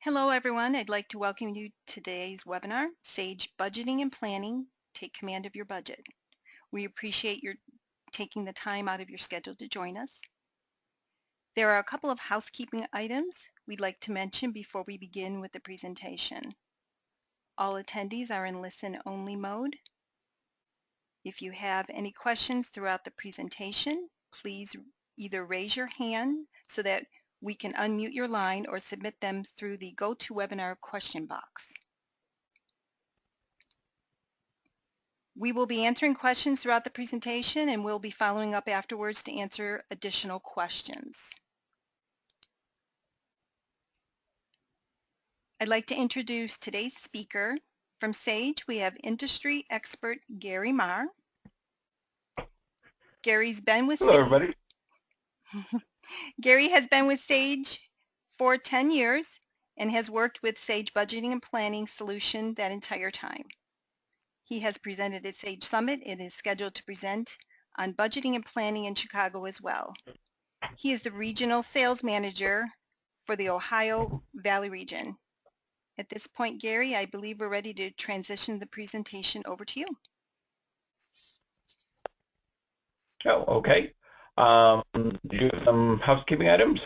Hello, everyone. I'd like to welcome you to today's webinar, Sage Budgeting and Planning, Take Command of Your Budget. We appreciate your taking the time out of your schedule to join us. There are a couple of housekeeping items we'd like to mention before we begin with the presentation. All attendees are in listen-only mode. If you have any questions throughout the presentation, please either raise your hand so that we can unmute your line or submit them through the GoToWebinar question box. We will be answering questions throughout the presentation and we'll be following up afterwards to answer additional questions. I'd like to introduce today's speaker. From Sage, we have industry expert Gary Marr. Gary's been with Hello, Sage. everybody. Gary has been with Sage for 10 years and has worked with Sage Budgeting and Planning Solution that entire time. He has presented at Sage Summit and is scheduled to present on budgeting and planning in Chicago as well. He is the regional sales manager for the Ohio Valley region. At this point, Gary, I believe we're ready to transition the presentation over to you. Oh, okay. Do you have some housekeeping items?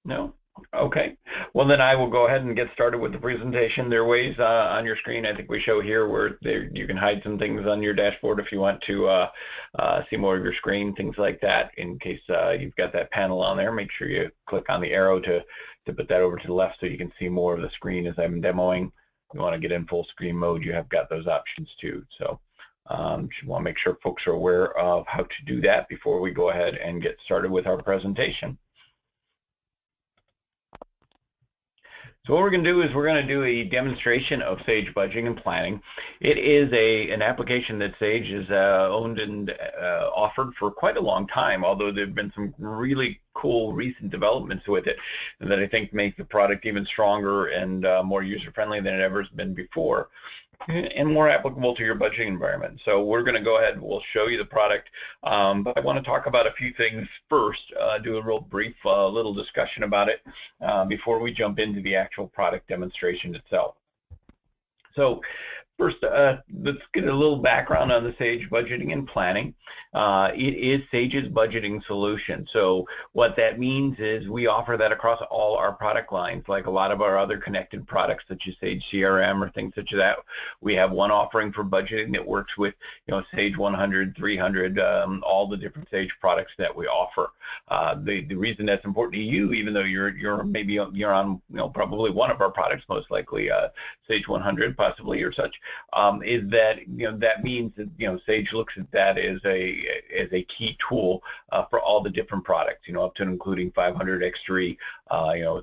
No? Okay. Well, then I will go ahead and get started with the presentation. There are ways on your screen, I think we show here, where you can hide some things on your dashboard if you want to see more of your screen, things like that. In case you've got that panel on there, make sure you click on the arrow to put that over to the left so you can see more of the screen as I'm demoing. If you want to get in full screen mode, you have got those options too. So just want to make sure folks are aware of how to do that before we go ahead and get started with our presentation. So what we're going to do is we're going to do a demonstration of Sage Budgeting and Planning. It is an application that Sage has owned and offered for quite a long time, although there have been some really cool recent developments with it that I think make the product even stronger and more user-friendly than it ever has been before, and more applicable to your budgeting environment. So we're going to go ahead and we'll show you the product, but I want to talk about a few things first, do a real brief little discussion about it before we jump into the actual product demonstration itself. So first, let's get a little background on the Sage Budgeting and Planning. It is Sage's budgeting solution. So what that means is we offer that across all our product lines, like a lot of our other connected products, such as Sage CRM or things such as that. We have one offering for budgeting that works with, Sage 100, 300, all the different Sage products that we offer. The reason that's important to you, even though you're on probably one of our products, most likely Sage 100 possibly or such, is that that means that Sage looks at that as a key tool for all the different products, up to and including 500 X3.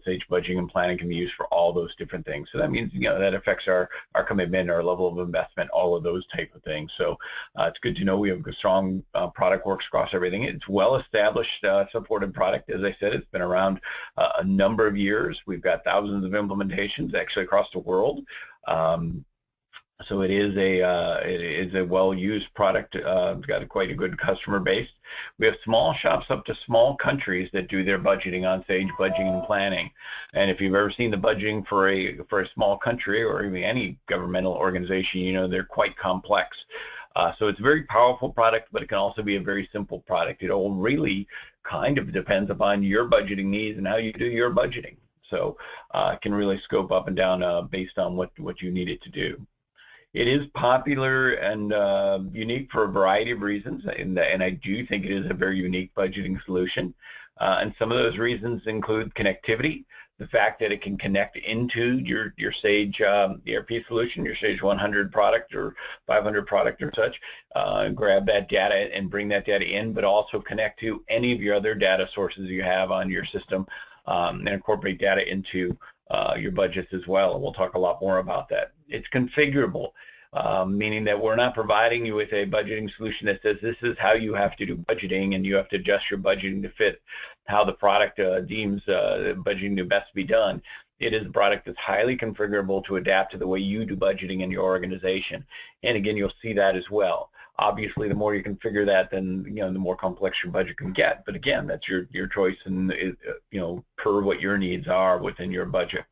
Sage Budgeting and Planning can be used for all those different things. So that means that affects our commitment, our level of investment, all of those type of things. So it's good to know we have a strong product works across everything. It's well established, supported product. As I said, it's been around a number of years. We've got thousands of implementations actually across the world. So it is a well-used product. It's got quite a good customer base. We have small shops up to small countries that do their budgeting on Sage Budgeting and Planning. And if you've ever seen the budgeting for a small country or even any governmental organization, they're quite complex. So it's a very powerful product, but it can also be a very simple product. It all really kind of depends upon your budgeting needs and how you do your budgeting. So it can really scope up and down based on what you need it to do. It is popular and unique for a variety of reasons, and I do think it is a very unique budgeting solution. And some of those reasons include connectivity, the fact that it can connect into your Sage ERP solution, your Sage 100 product or 500 product or such, grab that data and bring that data in, but also connect to any of your other data sources you have on your system and incorporate data into your budgets as well, and we'll talk a lot more about that. It's configurable, meaning that we're not providing you with a budgeting solution that says this is how you have to do budgeting and you have to adjust your budgeting to fit how the product deems budgeting to best be done. It is a product that's highly configurable to adapt to the way you do budgeting in your organization. And again, you'll see that as well. Obviously, the more you can figure that, then the more complex your budget can get. But again, that's your choice, and per what your needs are within your budget.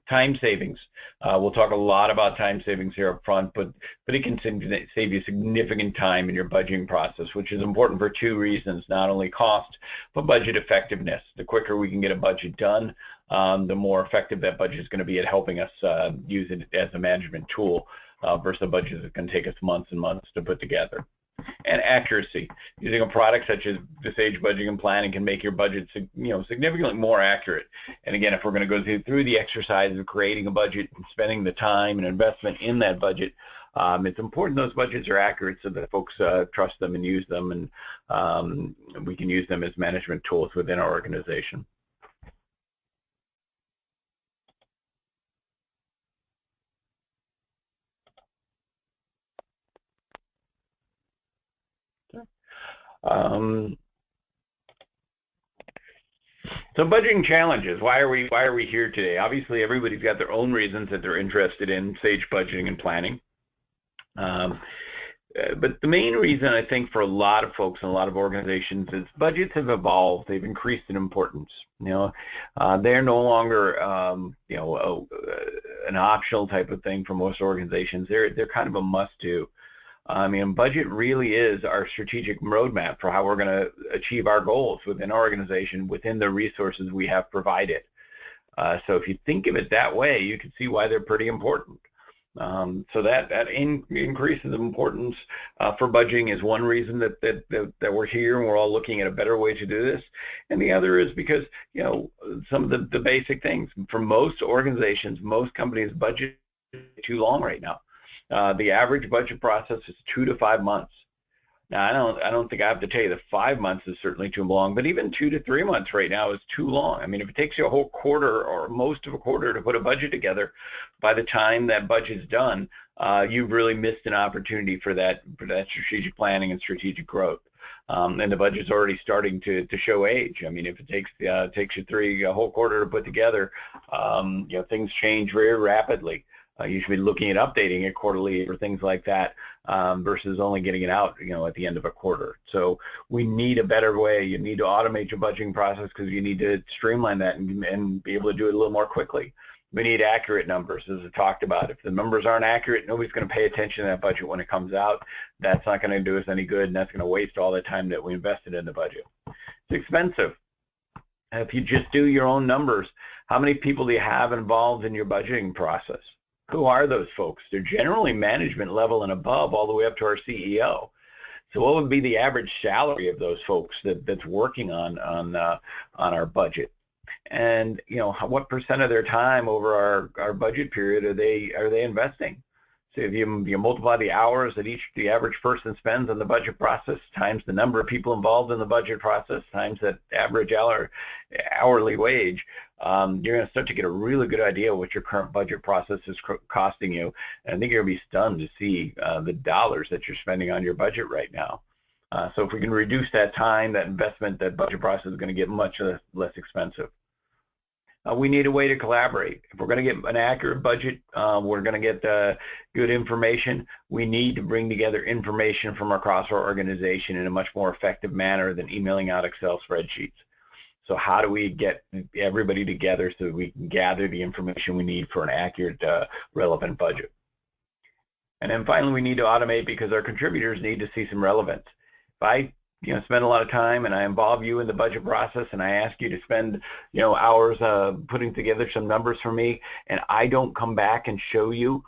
Time savings. We'll talk a lot about time savings here up front, but it can save you significant time in your budgeting process, which is important for two reasons: not only cost, but budget effectiveness. The quicker we can get a budget done, the more effective that budget is going to be at helping us use it as a management tool versus a budget that can take us months and months to put together. And accuracy. Using a product such as the Sage Budgeting and Planning can make your budget significantly more accurate. And again, if we're going to go through the exercise of creating a budget and spending the time and investment in that budget, it's important those budgets are accurate so that folks trust them and use them, and we can use them as management tools within our organization. So budgeting challenges. Why are we here today? Obviously, everybody's got their own reasons that they're interested in Sage budgeting and planning. But the main reason, I think, for a lot of folks and a lot of organizations is budgets have evolved. They've increased in importance. They're no longer an optional type of thing for most organizations. They're kind of a must-do. I mean, budget really is our strategic roadmap for how we're going to achieve our goals within our organization, within the resources we have provided. So if you think of it that way, you can see why they're pretty important. So that increases importance for budgeting is one reason that we're here and we're all looking at a better way to do this. And the other is because, some of the basic things. For most organizations, most companies, budget is too long right now. The average budget process is 2 to 5 months. Now, I don't think I have to tell you that 5 months is certainly too long, but even 2 to 3 months right now is too long. I mean, if it takes you a whole quarter or most of a quarter to put a budget together, by the time that budget's done, you've really missed an opportunity for that strategic planning and strategic growth. And the budget's already starting to show age. I mean, if it takes you a whole quarter to put together, things change very rapidly. You should be looking at updating it quarterly or things like that versus only getting it out, at the end of a quarter. So we need a better way. You need to automate your budgeting process because you need to streamline that and be able to do it a little more quickly. We need accurate numbers, as I talked about. If the numbers aren't accurate, nobody's going to pay attention to that budget when it comes out. That's not going to do us any good, and that's going to waste all the time that we invested in the budget. It's expensive. If you just do your own numbers, how many people do you have involved in your budgeting process? Who are those folks? They're generally management level and above, all the way up to our CEO. So what would be the average salary of those folks that's working on our budget? And what percent of their time over our budget period are they investing? So if you multiply the hours that the average person spends on the budget process times the number of people involved in the budget process times that average hourly wage, you're going to start to get a really good idea what your current budget process is costing you. And I think you're going to be stunned to see the dollars that you're spending on your budget right now. So if we can reduce that time, that investment, that budget process is going to get much less expensive. We need a way to collaborate. If we're going to get an accurate budget, we're going to get good information. We need to bring together information from across our organization in a much more effective manner than emailing out Excel spreadsheets. So how do we get everybody together so that we can gather the information we need for an accurate, relevant budget? And then finally, we need to automate because our contributors need to see some relevance. If I spend a lot of time and I involve you in the budget process and I ask you to spend, hours putting together some numbers for me, and I don't come back and show you,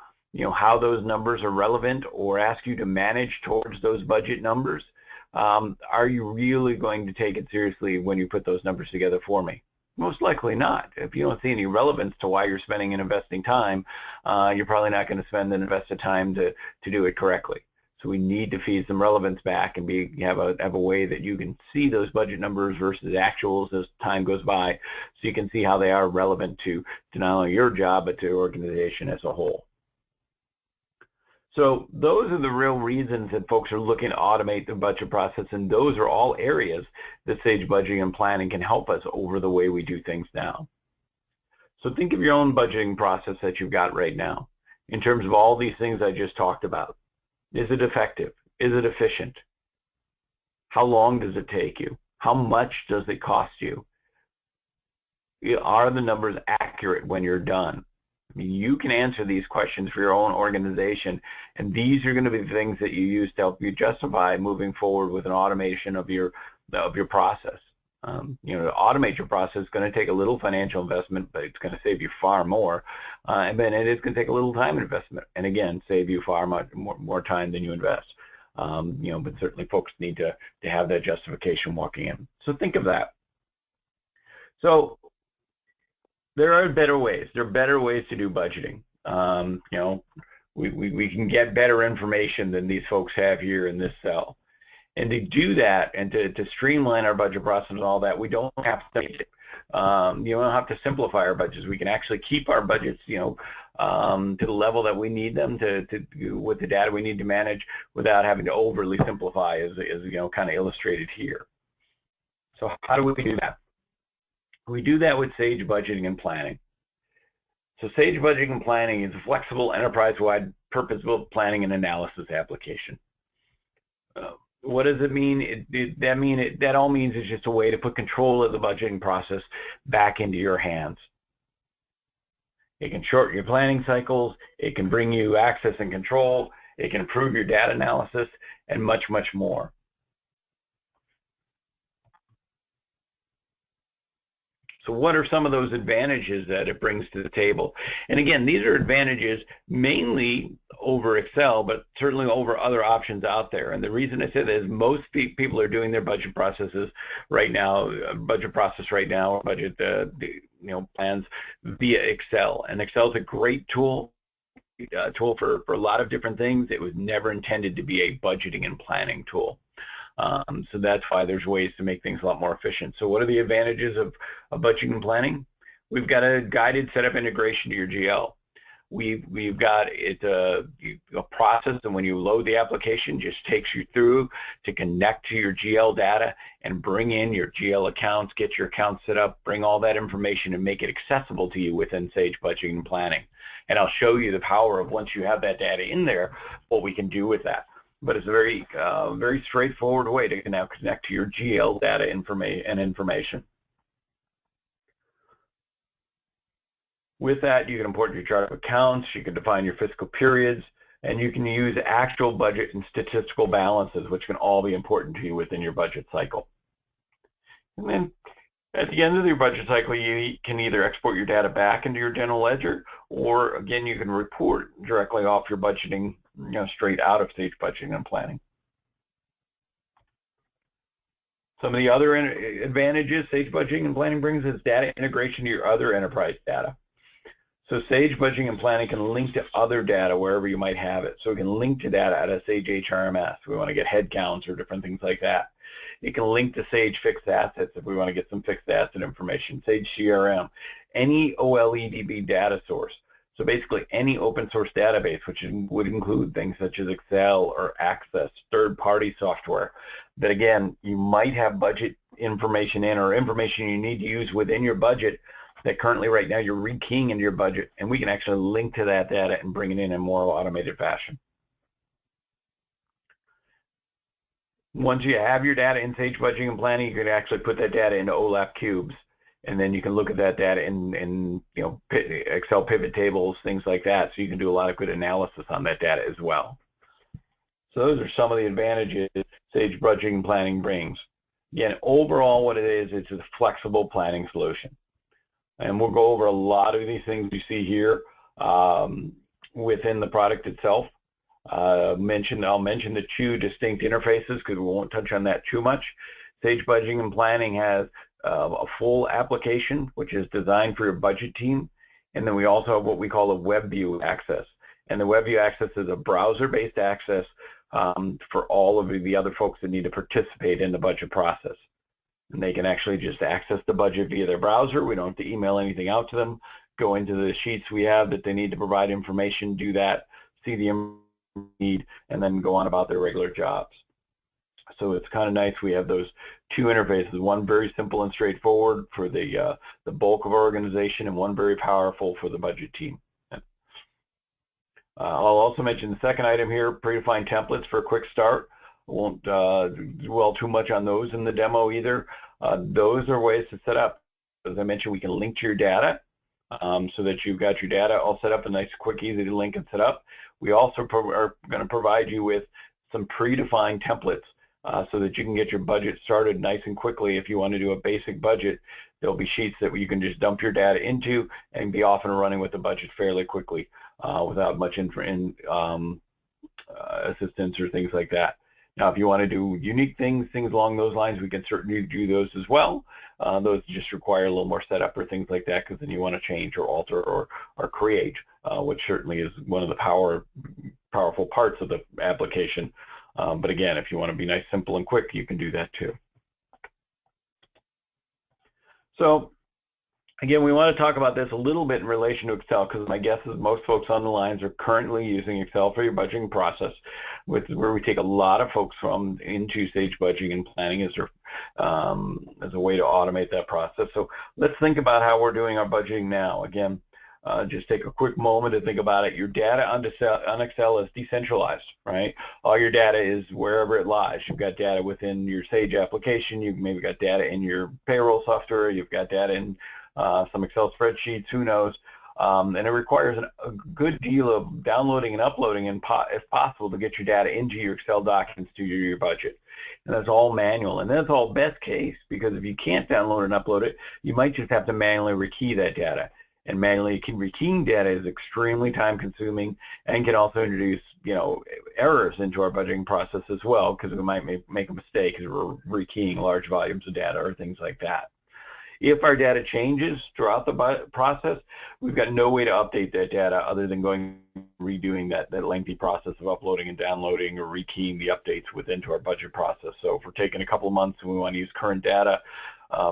how those numbers are relevant or ask you to manage towards those budget numbers, are you really going to take it seriously when you put those numbers together for me? Most likely not. If you don't see any relevance to why you're spending and investing time, you're probably not going to spend and invest the time to do it correctly. So we need to feed some relevance back and have a way that you can see those budget numbers versus actuals as time goes by, so you can see how they are relevant to not only your job but to your organization as a whole. So those are the real reasons that folks are looking to automate the budget process, and those are all areas that Sage Budgeting and Planning can help us over the way we do things now. So think of your own budgeting process that you've got right now in terms of all these things I just talked about. Is it effective? Is it efficient? How long does it take you? How much does it cost you? Are the numbers accurate when you're done? You can answer these questions for your own organization, and these are going to be the things that you use to help you justify moving forward with an automation of your process. To automate your process is going to take a little financial investment, but it's going to save you far more. And then it is going to take a little time investment, and again, save you far much more time than you invest. But certainly folks need to have that justification walking in. So think of that. So there are better ways. There are better ways to do budgeting. We can get better information than these folks have here in this cell. And to do that and to streamline our budget process and all that, we don't have to you don't have to simplify our budgets. We can actually keep our budgets, to the level that we need them to with the data we need to manage without having to overly simplify, as kind of illustrated here. So how do we do that? We do that with Sage Budgeting and Planning. So Sage Budgeting and Planning is a flexible, enterprise-wide, purpose-built planning and analysis application. What does it mean? That all means it's just a way to put control of the budgeting process back into your hands. It can shorten your planning cycles. It can bring you access and control. It can improve your data analysis, and much, much more. So what are some of those advantages that it brings to the table? And again, these are advantages mainly over Excel, but certainly over other options out there. And the reason I say that is most people are doing their budget processes right now, plans via Excel. And Excel is a great tool for a lot of different things. It was never intended to be a budgeting and planning tool. So that's why there's ways to make things a lot more efficient. So what are the advantages of budgeting and planning? We've got a guided setup integration to your GL. We've got a process, and when you load the application, just takes you through to connect to your GL data and bring in your GL accounts, get your accounts set up, bring all that information and make it accessible to you within Sage Budgeting and Planning. And I'll show you the power of, once you have that data in there, what we can do with that. But it's a very straightforward way to now connect to your GL data information. With that, you can import your chart of accounts, you can define your fiscal periods, and you can use actual budget and statistical balances, which can all be important to you within your budget cycle. And then at the end of your budget cycle, you can either export your data back into your general ledger, or again, you can report directly off your budgeting, straight out of Sage Budgeting and Planning. Some of the other advantages Sage Budgeting and Planning brings is data integration to your other enterprise data. So Sage Budgeting and Planning can link to other data wherever you might have it. So it can link to data out of Sage HRMS if we want to get head counts or different things like that. It can link to Sage Fixed Assets if we want to get some fixed asset information, Sage CRM, any OLEDB data source. So basically any open source database, which would include things such as Excel or Access, third-party software, that again, you might have budget information in, or information you need to use within your budget that currently right now you're rekeying into your budget, and we can actually link to that data and bring it in a more automated fashion. Once you have your data in Sage Budgeting and Planning, you can actually put that data into OLAP cubes, and then you can look at that data in Excel pivot tables, things like that, so you can do a lot of good analysis on that data as well. So those are some of the advantages Sage Budgeting and Planning brings. Again, overall what it is, it's a flexible planning solution. And we'll go over a lot of these things you see here within the product itself. I'll mention the two distinct interfaces because we won't touch on that too much. Sage Budgeting and Planning has a full application which is designed for your budget team, and then we also have what we call a web view access. And the web view access is a browser-based access for all of the other folks that need to participate in the budget process. And they can actually just access the budget via their browser. We don't have to email anything out to them. Go into the sheets we have that they need to provide information, do that, see the need, and then go on about their regular jobs. So it's kind of nice. We have those two interfaces, one very simple and straightforward for the bulk of our organization, and one very powerful for the budget team. I'll also mention the second item here, predefined templates for a quick start. I won't dwell too much on those in the demo either. Those are ways to set up. As I mentioned, we can link to your data so that you've got your data all set up and nice, quick, easy to link and set up. We also are going to provide you with some predefined templates so that you can get your budget started nice and quickly. If you want to do a basic budget, there'll be sheets that you can just dump your data into and be off and running with the budget fairly quickly without much assistance or things like that. Now, if you want to do unique things along those lines, we can certainly do those as well. Those just require a little more setup or things like that because then you want to change or alter or create, which certainly is one of the powerful parts of the application. But again, if you want to be nice, simple, and quick, you can do that too. So again, we want to talk about this a little bit in relation to Excel because my guess is most folks on the lines are currently using Excel for your budgeting process, where we take a lot of folks from into Sage Budgeting and Planning as a way to automate that process. So let's think about how we're doing our budgeting now. Again, just take a quick moment to think about it. Your data on Excel is decentralized, right? All your data is wherever it lies. You've got data within your Sage application. You've maybe got data in your payroll software. You've got data in some Excel spreadsheets, who knows. And it requires a good deal of downloading and uploading, if possible, to get your data into your Excel documents to do your budget. And that's all manual. And that's all best case, because if you can't download and upload it, you might just have to manually rekey that data. And manually rekeying data is extremely time consuming and can also introduce, errors into our budgeting process as well, because we might make a mistake because we're rekeying large volumes of data or things like that. If our data changes throughout the process, we've got no way to update that data other than redoing that lengthy process of uploading and downloading or rekeying the updates into our budget process. So if we're taking a couple of months and we want to use current data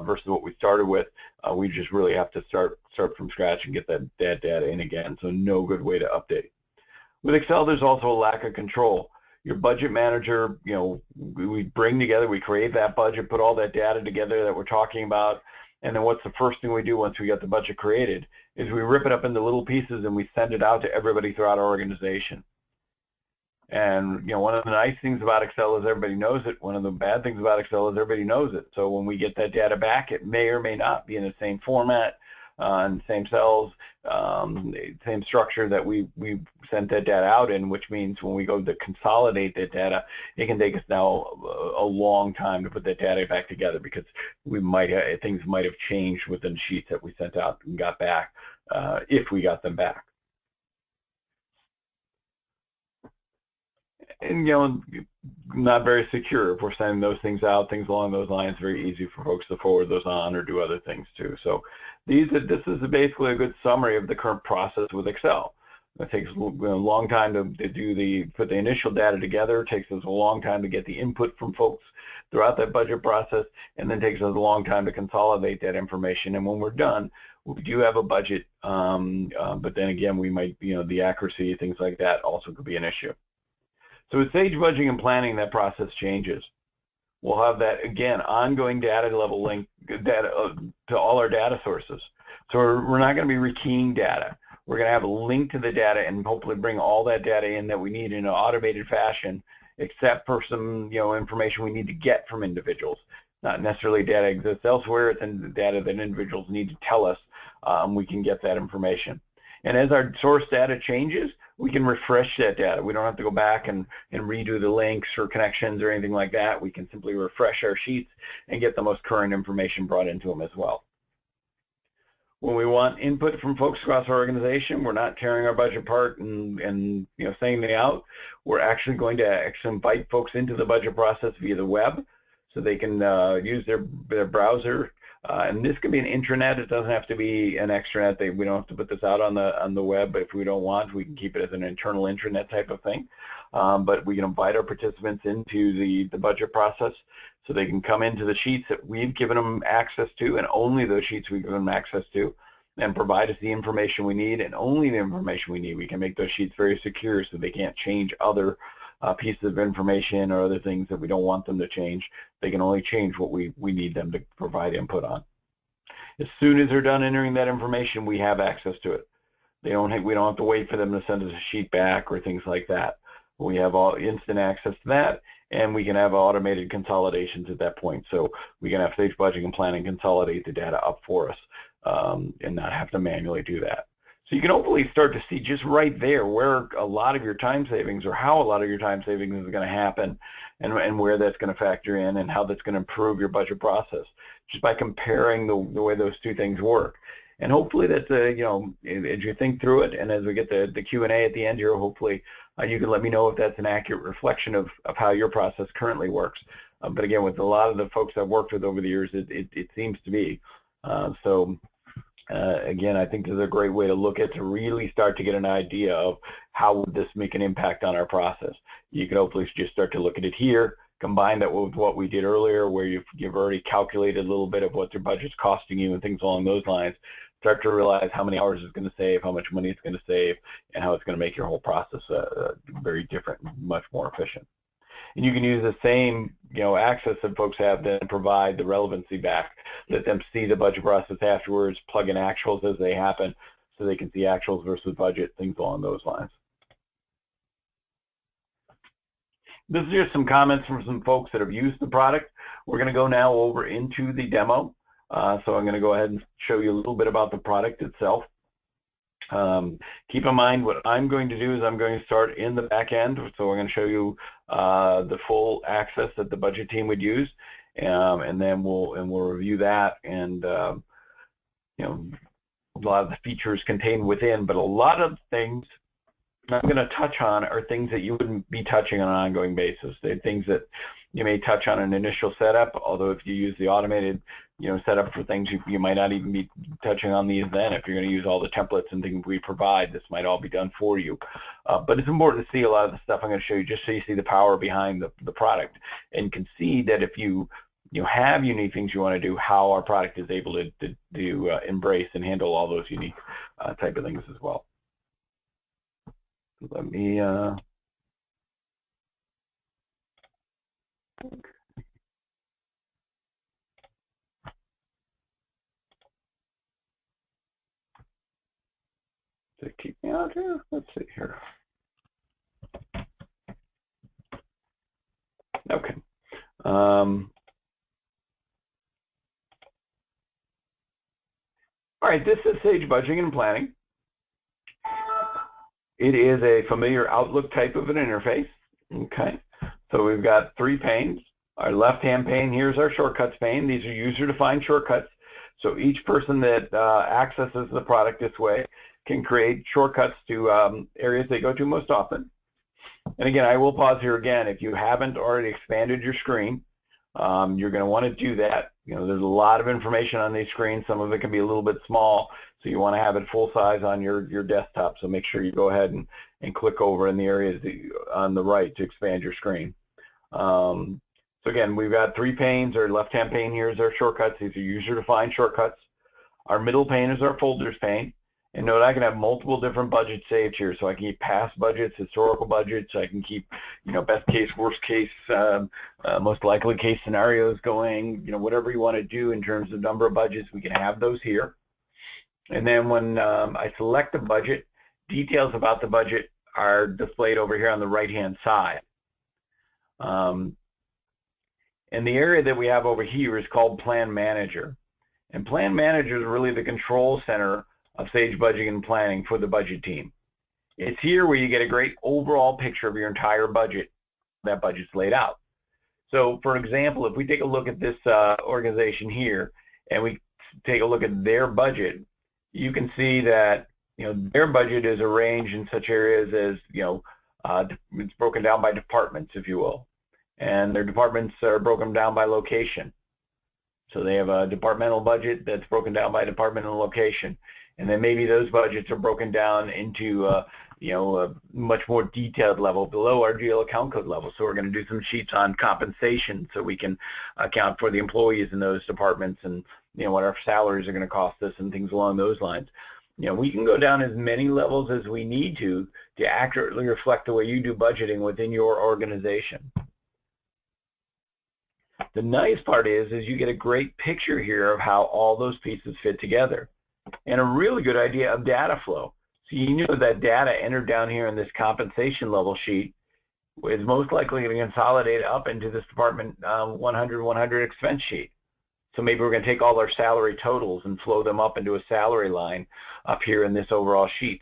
versus what we started with, we just really have to start from scratch and get that data in again. So no good way to update. With Excel, there's also a lack of control. Your budget manager, we create that budget, put all that data together that we're talking about, and then what's the first thing we do once we get the budget created is we rip it up into little pieces and we send it out to everybody throughout our organization. And one of the nice things about Excel is everybody knows it. One of the bad things about Excel is everybody knows it. So when we get that data back, it may or may not be in the same format, and same cells, same structure that we sent that data out in, which means when we go to consolidate that data, it can take us now a long time to put that data back together because things might have changed within sheets that we sent out and got back, if we got them back. And not very secure if we're sending those things out, things along those lines. Very easy for folks to forward those on or do other things too. So this is basically a good summary of the current process with Excel. It takes a long time to put the initial data together. It takes us a long time to get the input from folks throughout that budget process, and then takes us a long time to consolidate that information. And when we're done, we do have a budget, but then again, we might, the accuracy, things like that also could be an issue. So with Sage Budgeting and Planning, that process changes. We'll have that, again, ongoing data level link to all our data sources. So we're not going to be rekeying data. We're going to have a link to the data and hopefully bring all that data in that we need in an automated fashion, except for some information we need to get from individuals. Not necessarily data exists elsewhere, it's in the data that individuals need to tell us. We can get that information. And as our source data changes, we can refresh that data. We don't have to go back and redo the links or connections or anything like that. We can simply refresh our sheets and get the most current information brought into them as well. When we want input from folks across our organization, we're not tearing our budget apart and sending it out. We're actually going to invite folks into the budget process via the web so they can use their browser. And this can be an intranet. It doesn't have to be an extranet. We don't have to put this out on the web, but if we don't want, we can keep it as an internal intranet type of thing. But we can invite our participants into the budget process so they can come into the sheets that we've given them access to, and only those sheets we've given them access to, and provide us the information we need, and only the information we need. We can make those sheets very secure so they can't change other pieces of information or other things that we don't want them to change. They can only change what we need them to provide input on. As soon as they're done entering that information, we have access to it. We don't have to wait for them to send us a sheet back or things like that. We have all instant access to that, and we can have automated consolidations at that point. So we can have Sage Budgeting and Planning consolidate the data up for us and not have to manually do that. So you can hopefully start to see just right there where a lot of your time savings or how a lot of your time savings is going to happen and where that's going to factor in and how that's going to improve your budget process just by comparing the way those two things work. And hopefully that's, you know, as you think through it and as we get the Q&A at the end here, hopefully you can let me know if that's an accurate reflection of how your process currently works. But again, with a lot of the folks I've worked with over the years, it seems to be. Again, I think this is a great way to look at to really start to get an idea of how would this make an impact on our process. You can hopefully just start to look at it here, combine that with what we did earlier where you've already calculated a little bit of what your budget's costing you and things along those lines. Start to realize how many hours it's going to save, how much money it's going to save, and how it's going to make your whole process very different, much more efficient. And you can use the same, you know, access that folks have then provide the relevancy back. Let them see the budget process afterwards, plug in actuals as they happen, so they can see actuals versus budget, things along those lines. This is just some comments from some folks that have used the product. We're going to go now over into the demo. So I'm going to go ahead and show you a little bit about the product itself. Keep in mind what I'm going to do is I'm going to start in the back end. So we're going to show you the full access that the budget team would use, and then we'll review that and you know, a lot of the features contained within, but a lot of things I'm going to touch on are things that you wouldn't be touching on an ongoing basis. They're things that you may touch on an initial setup, although if you use the automated, you know, setup for things, you might not even be touching on these then. If you're going to use all the templates and things we provide, this might all be done for you. But it's important to see a lot of the stuff I'm going to show you just so you see the power behind the product and can see that if you have unique things you want to do, how our product is able to embrace and handle all those unique type of things as well. Let me to keep me out here. Let's see here. Okay. All right, this is Sage Budgeting and Planning. It is a familiar Outlook type of an interface. Okay, so we've got 3 panes. Our left-hand pane, here's our shortcuts pane. These are user-defined shortcuts. So each person that accesses the product this way can create shortcuts to areas they go to most often. And again, I will pause here again. If you haven't already expanded your screen, you're going to want to do that. You know, there's a lot of information on these screens. Some of it can be a little bit small, so you want to have it full size on your desktop. So make sure you go ahead and click over in the areas on the right to expand your screen. So again, we've got 3 panes. Our left-hand pane here is our shortcuts. These are user-defined shortcuts. Our middle pane is our folders pane. And note I can have multiple different budgets saved here. So I can keep past budgets, historical budgets. I can keep, you know, best case, worst case, most likely case scenarios going. You know, whatever you want to do in terms of number of budgets, we can have those here. And then when I select the budget, details about the budget are displayed over here on the right-hand side. And the area that we have over here is called Plan Manager. And Plan Manager is really the control center of Sage Budgeting and Planning for the budget team. It's here where you get a great overall picture of your entire budget. That budget's laid out. So for example, if we take a look at this organization here and we take a look at their budget, you can see that, you know, their budget is arranged in such areas as, you know, it's broken down by departments, if you will. And their departments are broken down by location. So they have a departmental budget that's broken down by department and location. And then maybe those budgets are broken down into, you know, a much more detailed level below our GL account code level. So we're going to do some sheets on compensation so we can account for the employees in those departments and, you know, what our salaries are going to cost us and things along those lines. You know, we can go down as many levels as we need to accurately reflect the way you do budgeting within your organization. The nice part is you get a great picture here of how all those pieces fit together and a really good idea of data flow. So you know that data entered down here in this compensation level sheet is most likely going to consolidate up into this department 100 expense sheet. So maybe we're going to take all our salary totals and flow them up into a salary line up here in this overall sheet.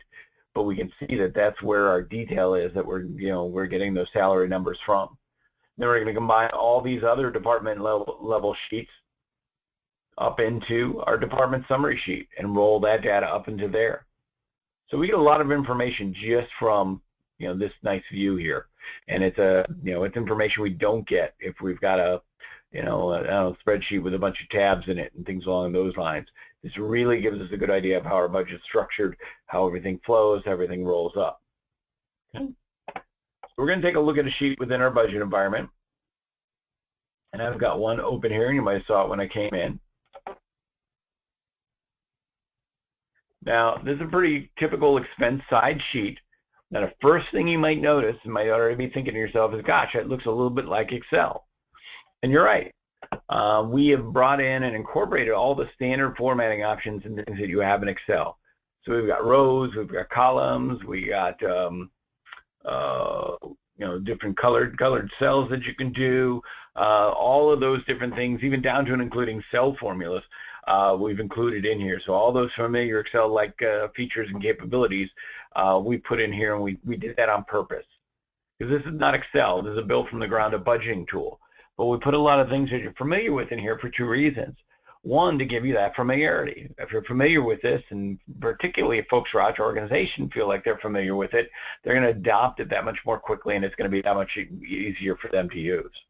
But we can see that that's where our detail is, that we're getting those salary numbers from. Then we're going to combine all these other department level sheets up into our department summary sheet and roll that data up into there. So we get a lot of information just from this nice view here, and it's it's information we don't get if we've got a spreadsheet with a bunch of tabs in it and things along those lines. This really gives us a good idea of how our budget's structured, how everything flows, how everything rolls up. Okay. So we're going to take a look at a sheet within our budget environment, and I've got one open here, and you might have saw it when I came in. Now, this is a pretty typical expense side sheet. Now, the first thing you might notice, and might already be thinking to yourself, is, gosh, it looks a little bit like Excel. And you're right. We have brought in and incorporated all the standard formatting options and things that you have in Excel. So we've got rows, we've got columns, we got different colored cells that you can do, all of those different things, even down to and including cell formulas. We've included in here. So all those familiar Excel-like features and capabilities we put in here, and we did that on purpose. Because this is not Excel, this is a built from the ground up budgeting tool. But we put a lot of things that you're familiar with in here for two reasons. One, to give you that familiarity. If you're familiar with this, and particularly if folks throughout your organization feel like they're familiar with it, they're going to adopt it that much more quickly, and it's going to be that much easier for them to use.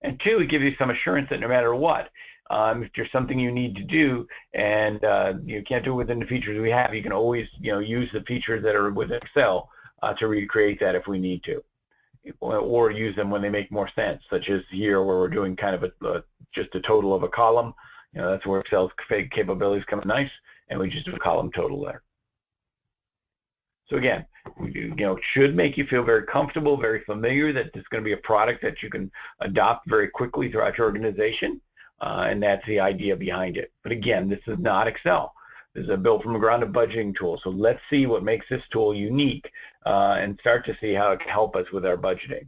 And two, it gives you some assurance that no matter what, if there's something you need to do and you can't do it within the features we have, you can always use the features that are within Excel to recreate that if we need to, or use them when they make more sense, such as here where we're doing kind of just a total of a column. That's where Excel's capabilities come in nice, and we just do a column total there. So again, it should make you feel very comfortable, very familiar that it's going to be a product that you can adopt very quickly throughout your organization, and that's the idea behind it. But again, this is not Excel. This is a built from the ground up budgeting tool. So let's see what makes this tool unique and start to see how it can help us with our budgeting.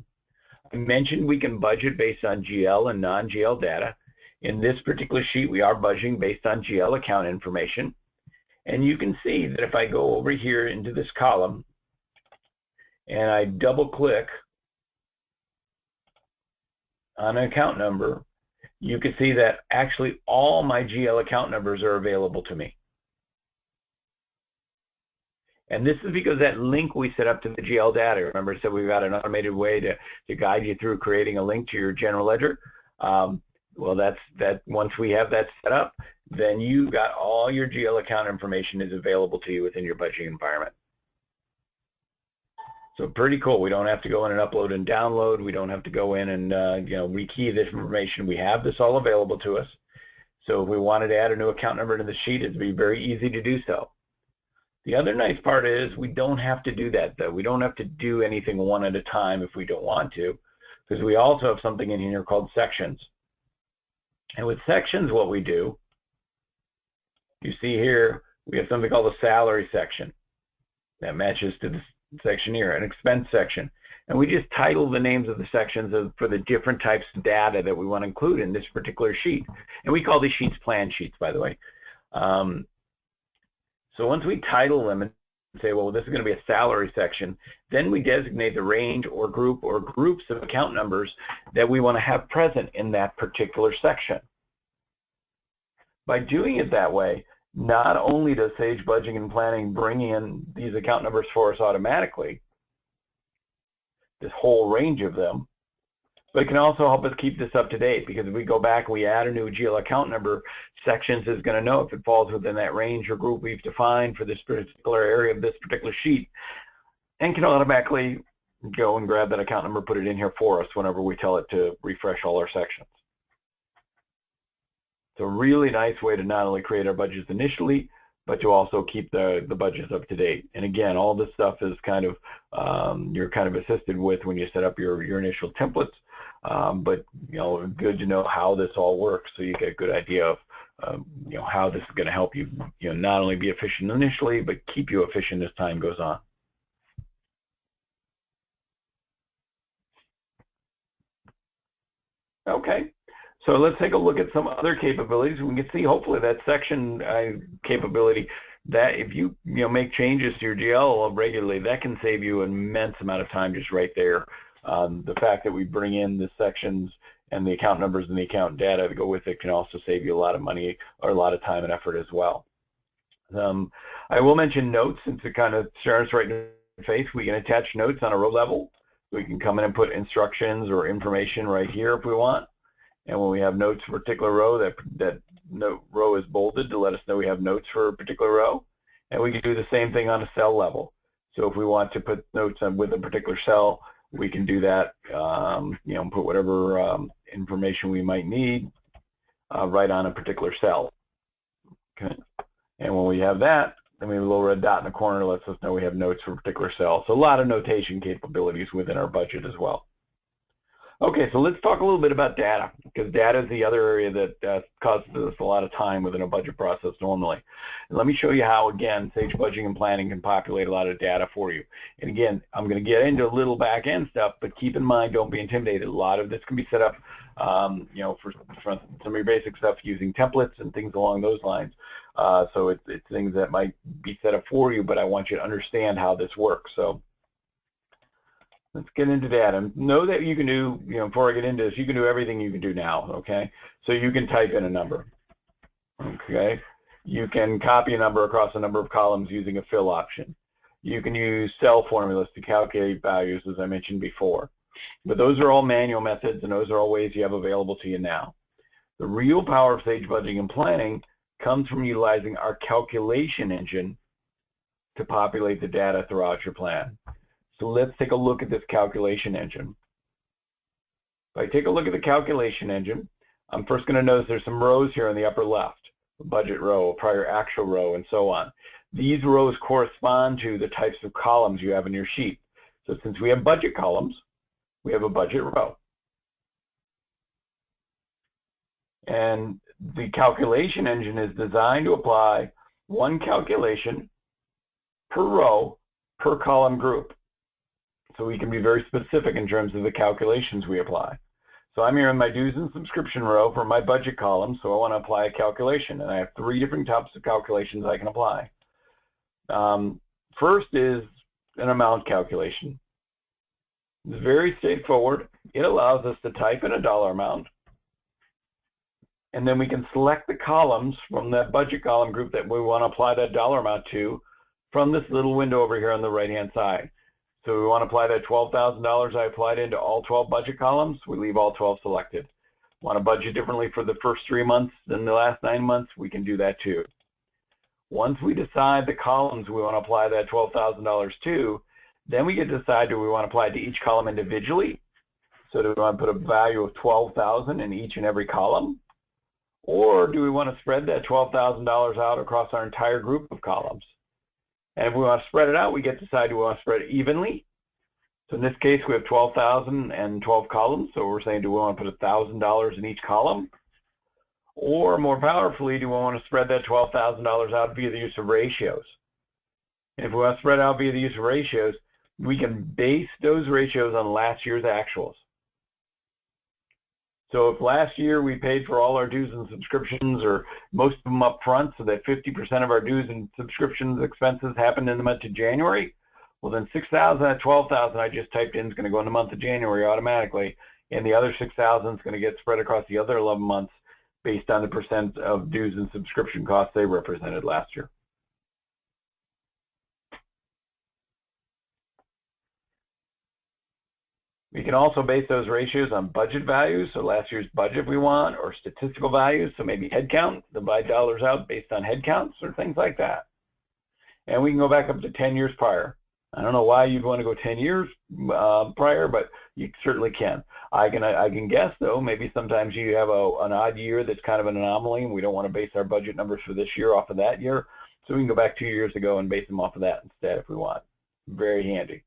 I mentioned we can budget based on GL and non-GL data. In this particular sheet, we are budgeting based on GL account information. And you can see that if I go over here into this column and I double click on an account number, you can see that actually all my GL account numbers are available to me. And this is because that link we set up to the GL data. Remember, so we've got an automated way to guide you through creating a link to your general ledger. Well, that's once we have that set up, then you've got all your GL account information is available to you within your budgeting environment. So pretty cool. We don't have to go in and upload and download. We don't have to go in and rekey this information. We have this all available to us. So if we wanted to add a new account number to the sheet, it'd be very easy to do so. The other nice part is we don't have to do that, though. We don't have to do anything one at a time if we don't want to, because we also have something in here called sections. And with sections, what we do, you see here, we have something called a salary section that matches to this section here, an expense section. And we just title the names of the sections for the different types of data that we want to include in this particular sheet. And we call these sheets plan sheets, by the way. So once we title them and say, well, this is going to be a salary section, then we designate the range or groups of account numbers that we want to have present in that particular section. By doing it that way, not only does Sage Budgeting and Planning bring in these account numbers for us automatically, this whole range of them, but it can also help us keep this up to date, because if we go back and we add a new GL account number, Sections is going to know if it falls within that range or group we've defined for this particular area of this particular sheet, and can automatically go and grab that account number, put it in here for us whenever we tell it to refresh all our sections. It's a really nice way to not only create our budgets initially, but to also keep the budgets up to date. And again, all this stuff is kind of, you're kind of assisted with when you set up your initial templates. But good to know how this all works, so you get a good idea how this is going to help you, not only be efficient initially, but keep you efficient as time goes on. Okay, so let's take a look at some other capabilities. We can see hopefully that section capability, that if you make changes to your GL regularly, that can save you an immense amount of time just right there. The fact that we bring in the sections and the account numbers and the account data to go with it can also save you a lot of money or a lot of time and effort as well. I will mention notes, since it kind of starts right in the face. We can attach notes on a row level. We can come in and put instructions or information right here if we want. And when we have notes for a particular row, that note row is bolded to let us know we have notes for a particular row. And we can do the same thing on a cell level. So if we want to put notes on with a particular cell, we can do that, put whatever information we might need right on a particular cell. Okay. And when we have that, then we have a little red dot in the corner that lets us know we have notes for a particular cell. So a lot of notation capabilities within our budget as well. Okay, so let's talk a little bit about data, because data is the other area that causes us a lot of time within a budget process normally. And let me show you how, again, Sage Budgeting and Planning can populate a lot of data for you. And again, I'm going to get into a little back-end stuff, but keep in mind, don't be intimidated. A lot of this can be set up, for some of your basic stuff using templates and things along those lines. So it's things that might be set up for you, but I want you to understand how this works. So let's get into data. Know that you can do, before I get into this, you can do everything you can do now, okay? So you can type in a number, okay? You can copy a number across a number of columns using a fill option. You can use cell formulas to calculate values, as I mentioned before. But those are all manual methods, and those are all ways you have available to you now. The real power of Sage Budgeting and Planning comes from utilizing our calculation engine to populate the data throughout your plan. So let's take a look at this calculation engine. If I take a look at the calculation engine, I'm first going to notice there's some rows here in the upper left, a budget row, a prior actual row, and so on. These rows correspond to the types of columns you have in your sheet. So since we have budget columns, we have a budget row. And the calculation engine is designed to apply one calculation per row per column group. So we can be very specific in terms of the calculations we apply. So I'm here in my dues and subscription row for my budget column, so I want to apply a calculation, and I have 3 different types of calculations I can apply. First is an amount calculation. It's very straightforward. It allows us to type in a dollar amount, and then we can select the columns from that budget column group that we want to apply that dollar amount to from this little window over here on the right-hand side. So we want to apply that $12,000 I applied into all 12 budget columns. We leave all 12 selected. Want to budget differently for the first 3 months than the last 9 months? We can do that too. Once we decide the columns we want to apply that $12,000 to, then we get to decide, do we want to apply it to each column individually? So do we want to put a value of $12,000 in each and every column? Or do we want to spread that $12,000 out across our entire group of columns? And if we want to spread it out, we get to decide, do we want to spread it evenly? So in this case, we have 12,000 and 12 columns. So we're saying, do we want to put $1,000 in each column? Or more powerfully, do we want to spread that $12,000 out via the use of ratios? And if we want to spread out via the use of ratios, we can base those ratios on last year's actuals. So if last year we paid for all our dues and subscriptions, or most of them up front, so that 50% of our dues and subscriptions expenses happened in the month of January, well then 6,000 at 12,000 I just typed in is going to go in the month of January automatically, and the other 6,000 is going to get spread across the other 11 months based on the percent of dues and subscription costs they represented last year. We can also base those ratios on budget values, so last year's budget we want, or statistical values, so maybe headcount, divide dollars out based on headcounts or things like that. And we can go back up to 10 years prior. I don't know why you'd want to go 10 years prior, but you certainly can. I can guess, though, maybe sometimes you have an odd year that's kind of an anomaly, and we don't want to base our budget numbers for this year off of that year. So we can go back 2 years ago and base them off of that instead if we want. Very handy.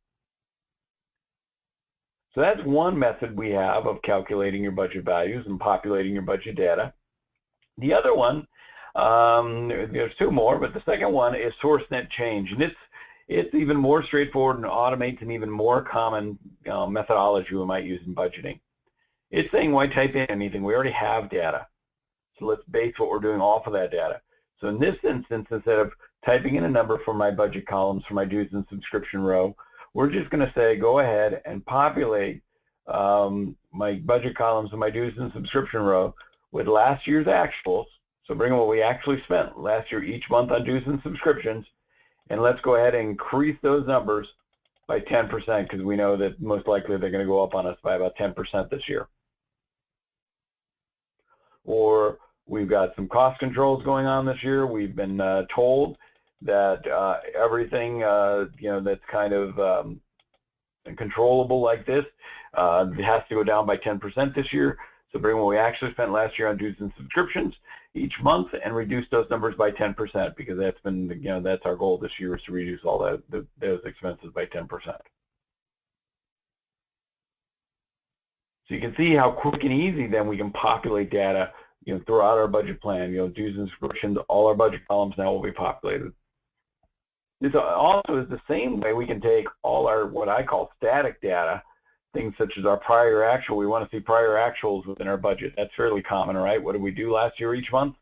So that's one method we have of calculating your budget values and populating your budget data. The other one There's two more, but the second one is source net change, and it's even more straightforward and automates an even more common methodology we might use in budgeting. It's saying why type in anything? We already have data. So let's base what we're doing off of that data. So in this instance, instead of typing in a number for my budget columns for my dues and subscription row, we're just going to say go ahead and populate my budget columns and my dues and subscription row with last year's actuals. So bring what we actually spent last year each month on dues and subscriptions, and let's go ahead and increase those numbers by 10% because we know that most likely they're going to go up on us by about 10% this year. Or we've got some cost controls going on this year. We've been told that everything that's kind of controllable like this has to go down by 10% this year. So bring what we actually spent last year on dues and subscriptions each month and reduce those numbers by 10% because that's been, that's our goal this year is to reduce all those expenses by 10%. So you can see how quick and easy then we can populate data throughout our budget plan. Dues and subscriptions, all our budget columns now will be populated. This also is the same way we can take all our what I call static data, things such as our prior actual. We want to see prior actuals within our budget. That's fairly common, right? What did we do last year each month?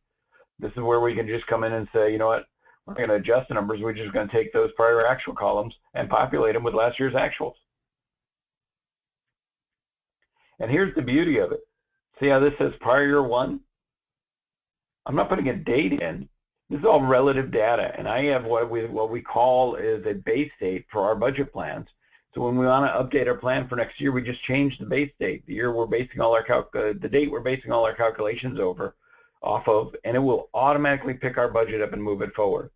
This is where we can just come in and say, you know what, we're going to adjust the numbers. We're just going to take those prior actual columns and populate them with last year's actuals. And here's the beauty of it. See how this says prior year one? I'm not putting a date in. This is all relative data, and I have what we call is a base date for our budget plans. So when we want to update our plan for next year, we just change the base date, the year we're basing all our the date we're basing all our calculations off of, and it will automatically pick our budget up and move it forward.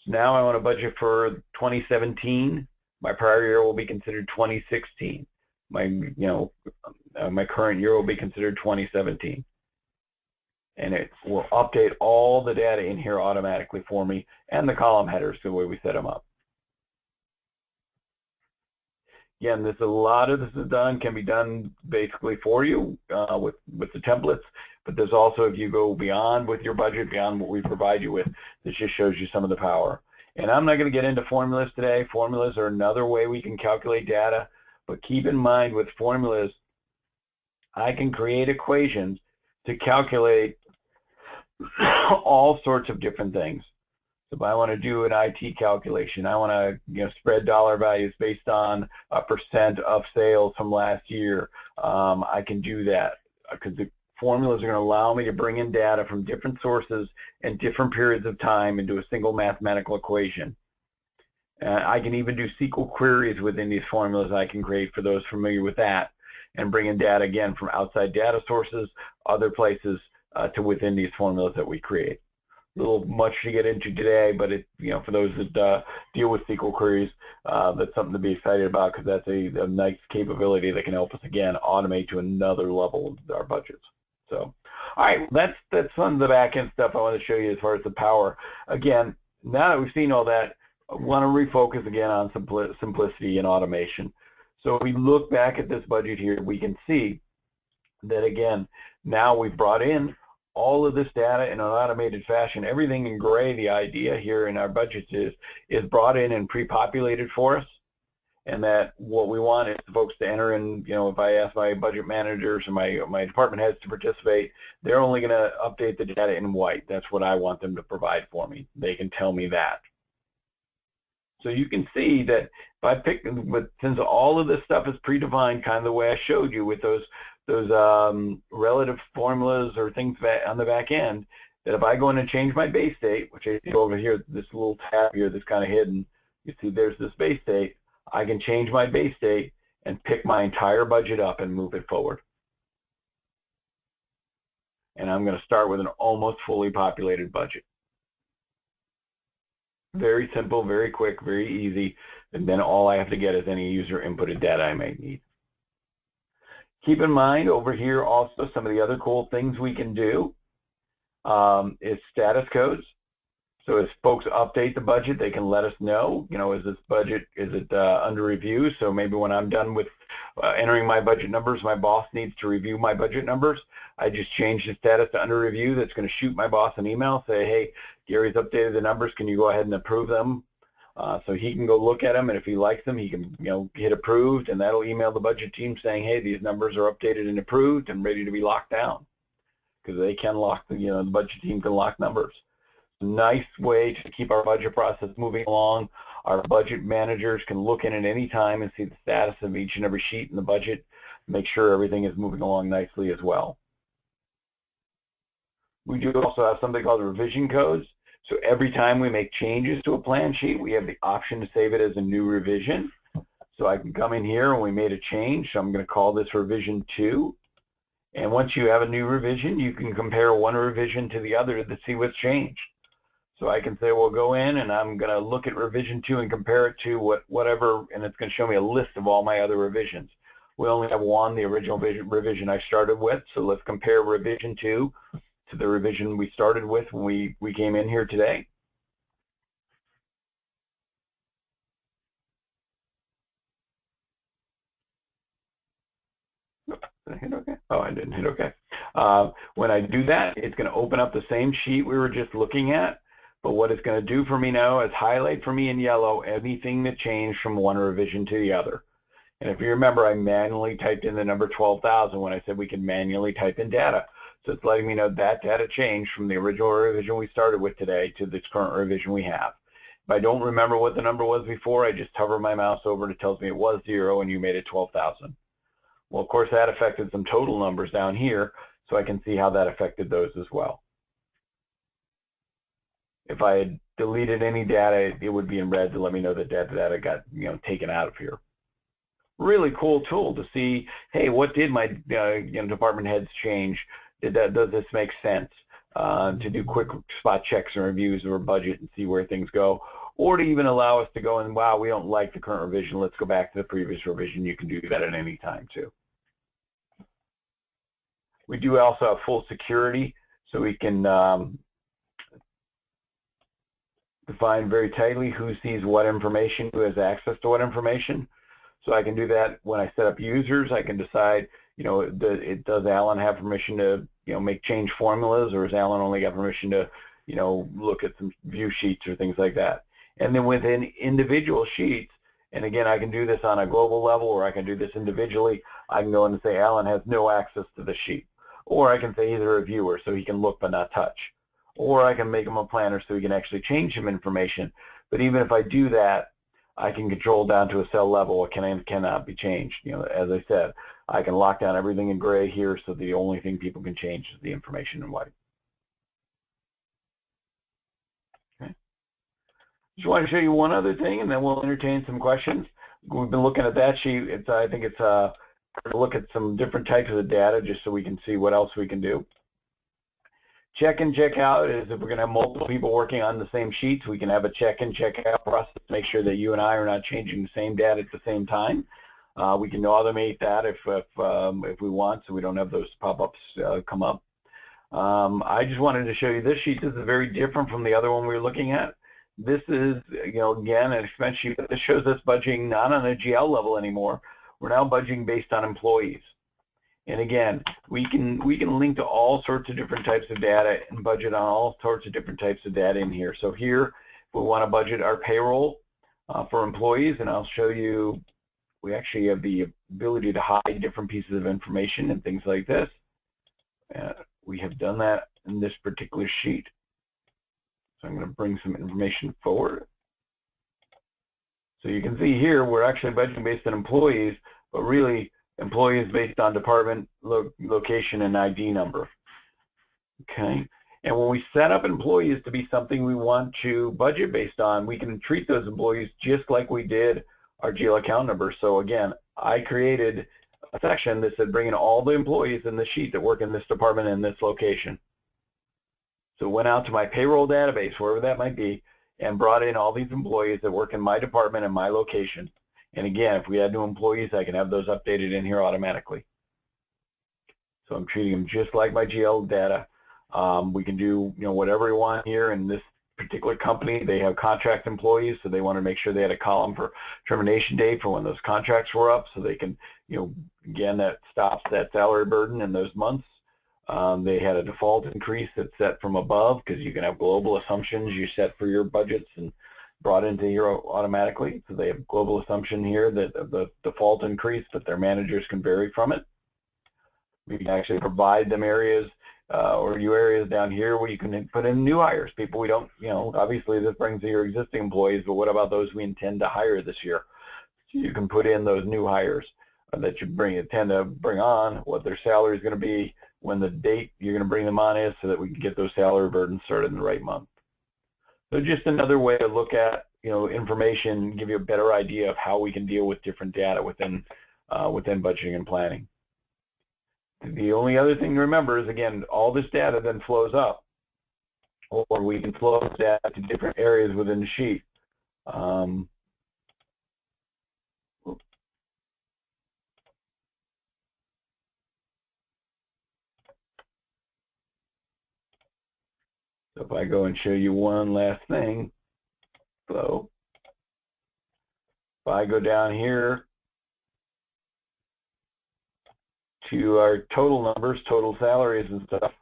So now I want to budget for 2017. My prior year will be considered 2016. My current year will be considered 2017. And it will update all the data in here automatically for me and the column headers the way we set them up. Again, a lot of this can be done basically for you with the templates, but there's also, if you go beyond with your budget, beyond what we provide you with, this just shows you some of the power. And I'm not going to get into formulas today. Formulas are another way we can calculate data, but keep in mind with formulas, I can create equations to calculate all sorts of different things. So if I want to do an IT calculation, I want to spread dollar values based on a % of sales from last year, I can do that because the formulas are going to allow me to bring in data from different sources and different periods of time into a single mathematical equation. I can even do SQL queries within these formulas I can create for those familiar with that and bring in data again from outside data sources, other places to within these formulas that we create. A little much to get into today, but for those that deal with SQL queries, that's something to be excited about because that's a nice capability that can help us again automate to another level of our budgets. So, all right, that's some of the back end stuff I want to show you as far as the power. Again, now that we've seen all that, I want to refocus again on simplicity and automation. So if we look back at this budget here, we can see that again, now we've brought in all of this data in an automated fashion. Everything in gray, the idea here in our budgets is brought in and pre-populated for us. And that what we want is folks to enter in, if I ask my budget managers or my department heads to participate, they're only going to update the data in white. That's what I want them to provide for me. They can tell me that. So you can see that if I pick, since all of this stuff is predefined kind of the way I showed you with those relative formulas or things on the back end, that if I go in and change my base date, which I see over here, this little tab here that's kind of hidden, you see there's this base date, I can change my base date and pick my entire budget up and move it forward. And I'm going to start with an almost fully populated budget. Very simple, very quick, very easy, and then all I have to get is any user inputted data I may need. Keep in mind over here also some of the other cool things we can do is status codes. So as folks update the budget, they can let us know, is this budget, is it under review? So maybe when I'm done with entering my budget numbers, my boss needs to review my budget numbers. I just change the status to under review. That's going to shoot my boss an email, say, hey, Gary's updated the numbers. Can you go ahead and approve them? So he can go look at them, and if he likes them, he can, hit approved, and that'll email the budget team saying, hey, these numbers are updated and approved and ready to be locked down, because they can lock, the budget team can lock numbers. Nice way to keep our budget process moving along. Our budget managers can look in at any time and see the status of each and every sheet in the budget, make sure everything is moving along nicely as well. We do also have something called revision codes. So every time we make changes to a plan sheet, we have the option to save it as a new revision. So I can come in here and we made a change. So I'm going to call this revision 2. And once you have a new revision, you can compare one revision to the other to see what's changed. So I can say, well, go in and I'm going to look at revision 2 and compare it to whatever, and it's going to show me a list of all my other revisions. We only have one, the original revision I started with, so let's compare revision 2 to the revision we started with when we came in here today. Did I hit OK? Oh, I didn't hit OK. When I do that, it's going to open up the same sheet we were just looking at. But what it's going to do for me now is highlight for me in yellow anything that changed from one revision to the other. And if you remember, I manually typed in the number 12,000 when I said we can manually type in data. So it's letting me know that data changed from the original revision we started with today to this current revision we have. If I don't remember what the number was before, I just hover my mouse over and it tells me it was 0 and you made it 12,000. Well, of course, that affected some total numbers down here, so I can see how that affected those as well. If I had deleted any data, it would be in red to let me know that data got taken out of here. Really cool tool to see, hey, what did my department heads change? Does this make sense? To do quick spot checks and reviews of our budget and see where things go, or to even allow us to go and, wow, we don't like the current revision, let's go back to the previous revision. You can do that at any time too. We do also have full security, so we can define very tightly who sees what information, who has access to what information. So I can do that when I set up users. I can decide, does Alan have permission to, make change formulas, or has Alan only got permission to, look at some view sheets or things like that. And then within individual sheets, and again, I can do this on a global level, or I can do this individually. I can go in and say Alan has no access to the sheet. Or I can say he's a reviewer, so he can look but not touch. Or I can make him a planner so he can actually change some information. But even if I do that, I can control down to a cell level what can and cannot be changed. As I said, I can lock down everything in gray here, so the only thing people can change is the information in white. Okay. Just want to show you one other thing, and then we'll entertain some questions. We've been looking at that sheet. I think it's look at some different types of data just so we can see what else we can do. Check in, check out is if we're going to have multiple people working on the same sheets, we can have a check in, check out process to make sure that you and I are not changing the same data at the same time. We can automate that if we want, so we don't have those pop-ups come up. I just wanted to show you this sheet. This is very different from the other one we were looking at. This is, again, an expense sheet. This shows us budgeting not on a GL level anymore. We're now budgeting based on employees. And again, we can link to all sorts of different types of data and budget on all sorts of different types of data in here. So here, we want to budget our payroll for employees, and I'll show you, we actually have the ability to hide different pieces of information and things like this. We have done that in this particular sheet. So I'm going to bring some information forward. So you can see here, we're actually budgeting based on employees, but really, employees based on department, location, and ID number. Okay, and when we set up employees to be something we want to budget based on, we can treat those employees just like we did our GL account number. So again, I created a section that said bring in all the employees in the sheet that work in this department in this location. So went out to my payroll database, wherever that might be, and brought in all these employees that work in my department and my location. And again, if we add new employees, I can have those updated in here automatically. So I'm treating them just like my GL data. We can do whatever we want here in this particular company, they have contract employees, so they want to make sure they had a column for termination date for when those contracts were up, so they can, again, that stops that salary burden in those months. They had a default increase that's set from above, because you can have global assumptions you set for your budgets and brought into here automatically. So they have global assumption here that the default increase, but their managers can vary from it. We can actually provide them areas or new areas down here where you can put in new hires, people we don't, obviously this brings to your existing employees, but what about those we intend to hire this year? So you can put in those new hires that you intend to bring on, what their salary is going to be, when the date you're going to bring them on is, so that we can get those salary burdens started in the right month. So just another way to look at, information, give you a better idea of how we can deal with different data within budgeting and planning. The only other thing to remember is, again, all this data then flows up, or we can flow this data to different areas within the sheet. So if I go and show you one last thing, so if I go down here to our total numbers, total salaries and stuff,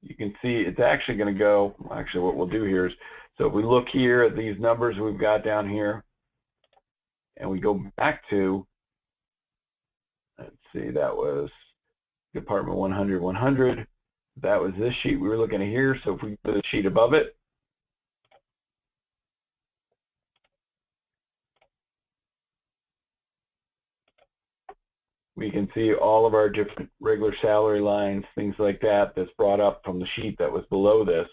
you can see it's actually going to go, actually what we'll do here is, so if we look here at these numbers we've got down here, and we go back to, let's see, that was Department 100, that was this sheet we were looking at here, so if we go to the sheet above it, we can see all of our different regular salary lines, things like that, that's brought up from the sheet that was below this.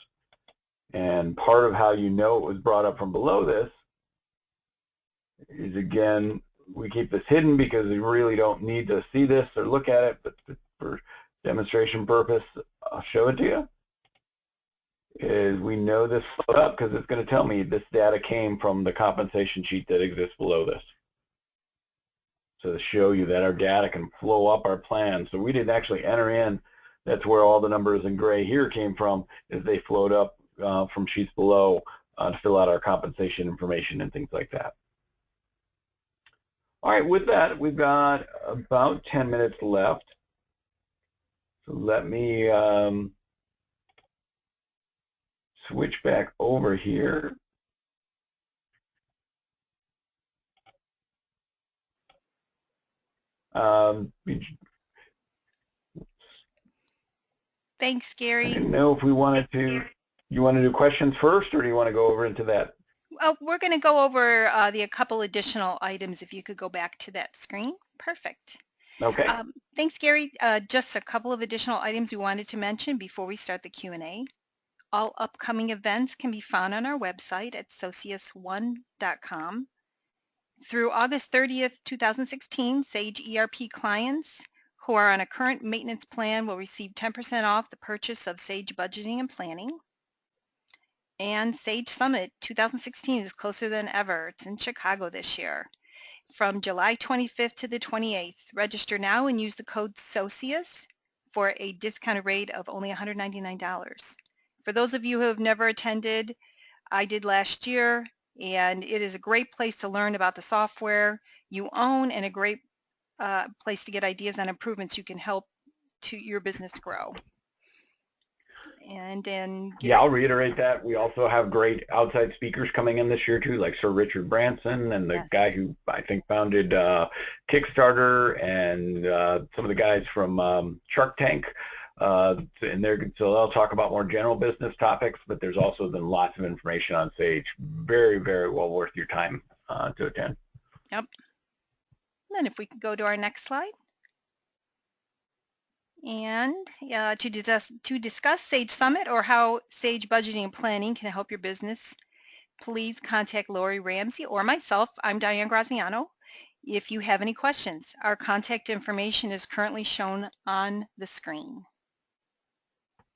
And part of how you know it was brought up from below this is, again, we keep this hidden because we really don't need to see this or look at it, but for demonstration purpose, I'll show it to you. Is we know this flowed up because it's going to tell me this data came from the compensation sheet that exists below this. So to show you that our data can flow up our plan. So we didn't actually enter in. That's where all the numbers in gray here came from, is they flowed up from sheets below to fill out our compensation information and things like that. All right, with that, we've got about 10 minutes left. So let me switch back over here. Thanks, Gary. I didn't know if we wanted to, you want to do questions first, or do you want to go over into that? We're going to go over a couple additional items. If you could go back to that screen. Perfect. Okay. Thanks, Gary. Just a couple of additional items we wanted to mention before we start the Q&A. All upcoming events can be found on our website at socius1.com. Through August 30th, 2016, Sage ERP clients who are on a current maintenance plan will receive 10% off the purchase of Sage Budgeting and Planning. And Sage Summit 2016 is closer than ever. It's in Chicago this year. From July 25th to the 28th. Register now and use the code SOCIUS for a discounted rate of only $199. For those of you who have never attended, I did last year, and it is a great place to learn about the software you own and a great place to get ideas on improvements you can help to your business grow. And then yeah, I'll reiterate that. We also have great outside speakers coming in this year too, like Sir Richard Branson and the guy who I think founded Kickstarter, and some of the guys from Shark Tank. And so they'll talk about more general business topics, but there's also been lots of information on Sage. Very, very well worth your time to attend. Yep. And then if we could go to our next slide. And to discuss Sage Summit or how Sage Budgeting and Planning can help your business, please contact Lori Ramsey or myself. I'm Diane Graziano. If you have any questions, our contact information is currently shown on the screen.